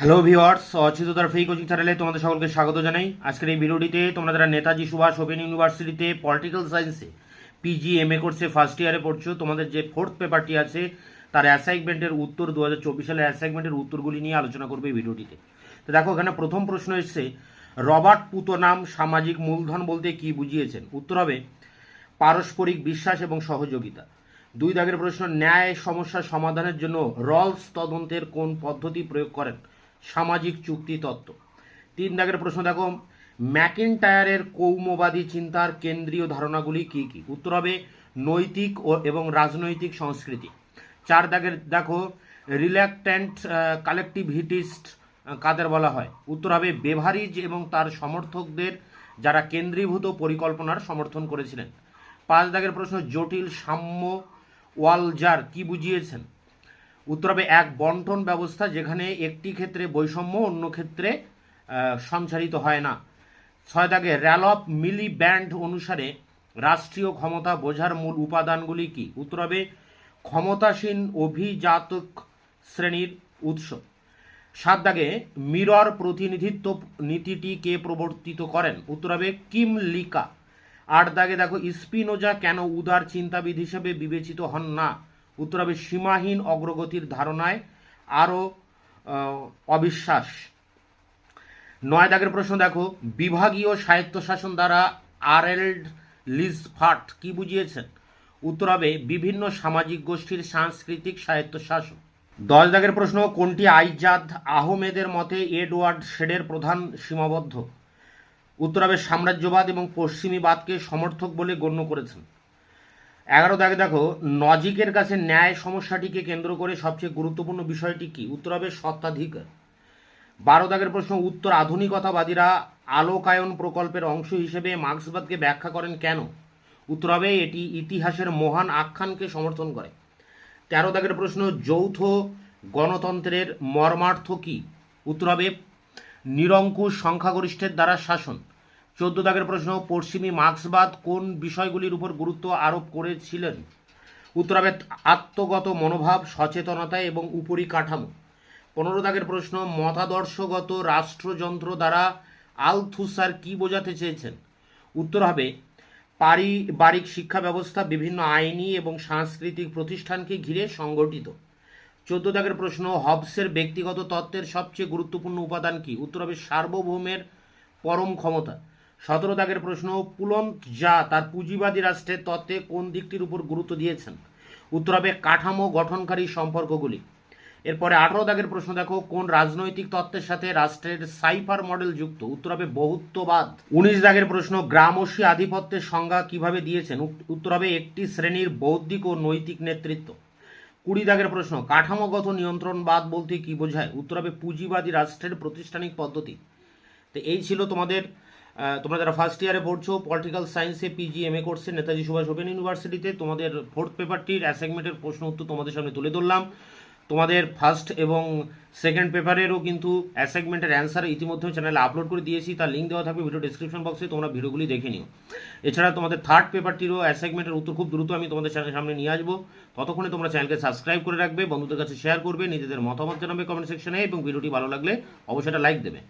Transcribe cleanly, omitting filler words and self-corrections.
Hello viewers, অচ্যুততার free coaching চ্যানেলে তোমাদের সকলকে স্বাগত জানাই। আজকের এই ভিডিওটিতে তোমরা যারা নেতাজি সুভাষ ওপেন ইউনিভার্সিটিতে পলিটিক্যাল সায়েন্সে পিজি এমএ কোর্সে ফার্স্ট ইয়ারে পড়ছো, তোমাদের যে ফোর্থ পেপারটি আছে তার অ্যাসাইনমেন্টের উত্তর 2024 সালে অ্যাসাইনমেন্টের উত্তরগুলি নিয়ে আলোচনা করবে এই ভিডিওটিতে। তো দেখো, এখানে প্রথম প্রশ্ন এসছে, রবার্ট পুতনাম সামাজিক মূলধন বলতে কি বুঝিয়েছেন? উত্তর হবে পারস্পরিক বিশ্বাস এবং সহযোগিতা। 2 দাগের প্রশ্ন, ন্যায় সমস্যা সমাধানের জন্য রলস তদন্তের কোন পদ্ধতি প্রয়োগ করেন? সামাজিক চুক্তি তত্ত্ব। 3 দাগের প্রশ্ন দেখো, ম্যাকিনটায়ারের কৌমবাদী চিন্তার কেন্দ্রীয় ধারণাগুলি কি কি? উত্তর হবে নৈতিক এবং রাজনৈতিক সংস্কৃতি। 4 দাগের দেখো, রিল্যাক্ট্যান্ট কালেকটিভিটিস্ট কাদের বলা হয়? উত্তর হবে বেভারিজ এবং তার সমর্থকদের, যারা কেন্দ্রীভূত পরিকল্পনার সমর্থন করেছিলেন। 5 দাগের প্রশ্ন, জটিল সাম্য ওয়ালজার কি বুঝিয়েছেন? উত্তর হবে এক বন্টন ব্যবস্থা যেখানে একটি ক্ষেত্রে বৈষম্য অন্য ক্ষেত্রে সঞ্চারিত হয় না। 6 দাগে, র্যালফ মিলিব্যান্ড অনুসারে রাষ্ট্রীয় ক্ষমতা বোঝার মূল উপাদানগুলি কি? উত্তর হবে ক্ষমতাসীন অভিজাতক শ্রেণীর উৎস। 7 দাগে, মিরর প্রতিনিধিত্ব নীতিটি কে প্রবর্তিত করেন? উত্তর হবে কিম লিকা। 8 দাগে দেখো, স্পিনোজা কেন উদার চিন্তাবিদ হিসেবে বিবেচিত হন না? উত্তর হবে সীমাহীন অগ্রগতির ধারণায় আরও অবিশ্বাস। 9 দাগের প্রশ্ন দেখো, বিভাগীয় স্বায়ত্তশাসন দ্বারা আরেল্ড লিজফার্ট কি বুঝিয়েছেন? উত্তর হবে বিভিন্ন সামাজিক গোষ্ঠীর সাংস্কৃতিক স্বায়ত্তশাসন। 10 দাগের প্রশ্ন, কোনটি আইজাদ আহমেদের মতে এডওয়ার্ড শেডের প্রধান সীমাবদ্ধ? উত্তর হবে সাম্রাজ্যবাদ এবং পশ্চিমীবাদকে সমর্থক বলে গণ্য করেছেন। 11 দাগে দেখো, নজিকের কাছে ন্যায় সমস্যাটিকে কেন্দ্র করে সবচেয়ে গুরুত্বপূর্ণ বিষয়টি কি? উত্তর হবে স্বত্বাধিকার। 12 দাগের প্রশ্ন, উত্তর আধুনিকতাবাদীরা আলোকায়ন প্রকল্পের অংশ হিসেবে মার্ক্সবাদকে ব্যাখ্যা করেন কেন? উত্তর হবে এটি ইতিহাসের মহান আখ্যানকে সমর্থন করে। 13 দাগের প্রশ্ন, যৌথ গণতন্ত্রের মর্মার্থ কি? উত্তর হবে নিরঙ্কুশ সংখ্যাগরিষ্ঠের দ্বারা শাসন। 14 দাগের প্রশ্ন, পশ্চিমী মার্ক্সবাদ কোন বিষয়গুলির উপর গুরুত্ব আরোপ করেছিলেন? উত্তর হবে আত্মগত মনোভাব, সচেতনতা এবং উপরিকাঠামো। 15 দাগের প্রশ্ন, মতাদর্শগত রাষ্ট্রযন্ত্র দ্বারা আলথুসার কি বোঝাতে চেয়েছেন? উত্তর হবে পারিবারিক শিক্ষা ব্যবস্থা বিভিন্ন আইনি এবং সাংস্কৃতিক প্রতিষ্ঠানকে ঘিরে সংগঠিত। 14 দাগের প্রশ্ন, হবসের ব্যক্তিগত তত্ত্বের সবচেয়ে গুরুত্বপূর্ণ উপাদান কি? উত্তর হবে সার্বভৌমের পরম ক্ষমতা। 17 দাগের প্রশ্ন, পুলন্ত যা তার পুঁজিবাদী রাষ্ট্রের তত্ত্বে কোন দিকটির উপর গুরুত্ব দিয়েছেন? উত্তর হবে কাঠামো গঠনকারী সম্পর্কগুলি। এরপরে 18 দাগের প্রশ্ন দেখো, কোন রাজনৈতিক তত্ত্বের সাথে রাষ্ট্রের সাইফার মডেল যুক্ত? উত্তর হবে বহুত্ববাদ। 19 দাগের প্রশ্ন, গ্রামসী আধিপত্যের সংজ্ঞা কিভাবে দিয়েছেন? উত্তর হবে একটি শ্রেণীর বৌদ্ধিক ও নৈতিক নেতৃত্ব। 20 দাগের প্রশ্ন, কাঠামোগত নিয়ন্ত্রণবাদ বলতে কি বোঝায়? উত্তর হবে পুঁজিবাদী রাষ্ট্রের প্রাতিষ্ঠানিক পদ্ধতি। তো এই ছিল তোমরা যারা ফার্স্ট ইয়ারে পড়ছো পলিটিক্যাল সায়েন্সে পিজি এমএ কোর্সে নেতাজি সুভাষ ওপেন ইউনিভার্সিটিতে, তোমাদের ফোর্থ পেপারটির অ্যাসাইনমেন্টের প্রশ্ন উত্তর তোমাদের সামনে তুলে ধরলাম। তোমাদের ফার্স্ট এবং সেকেন্ড পেপারেরও কিন্তু অ্যাসাইনমেন্টের অ্যান্সার ইতিমধ্যে চ্যানেলে আপলোড করে দিয়েছি, তার লিঙ্ক দেওয়া থাকবে ভিডিও ডিসক্রিপশন বক্সে, তোমরা ভিডিওগুলি দেখে নিও। এছাড়া তোমাদের থার্ড পেপারটিরও অ্যাসাইনমেন্টের উত্তর খুব দ্রুত আমি তোমাদের চ্যানেলের সামনে নিয়ে আসবো। ততক্ষণে তোমরা চ্যানেলকে সাবস্ক্রাইব করে রাখবে, বন্ধুদের কাছে শেয়ার করবে, নিজেদের মতামত জানাবে কমেন্ট সেকশনে, এবং ভিডিওটি ভালো লাগলে অবশ্যই একটা লাইক দেবে।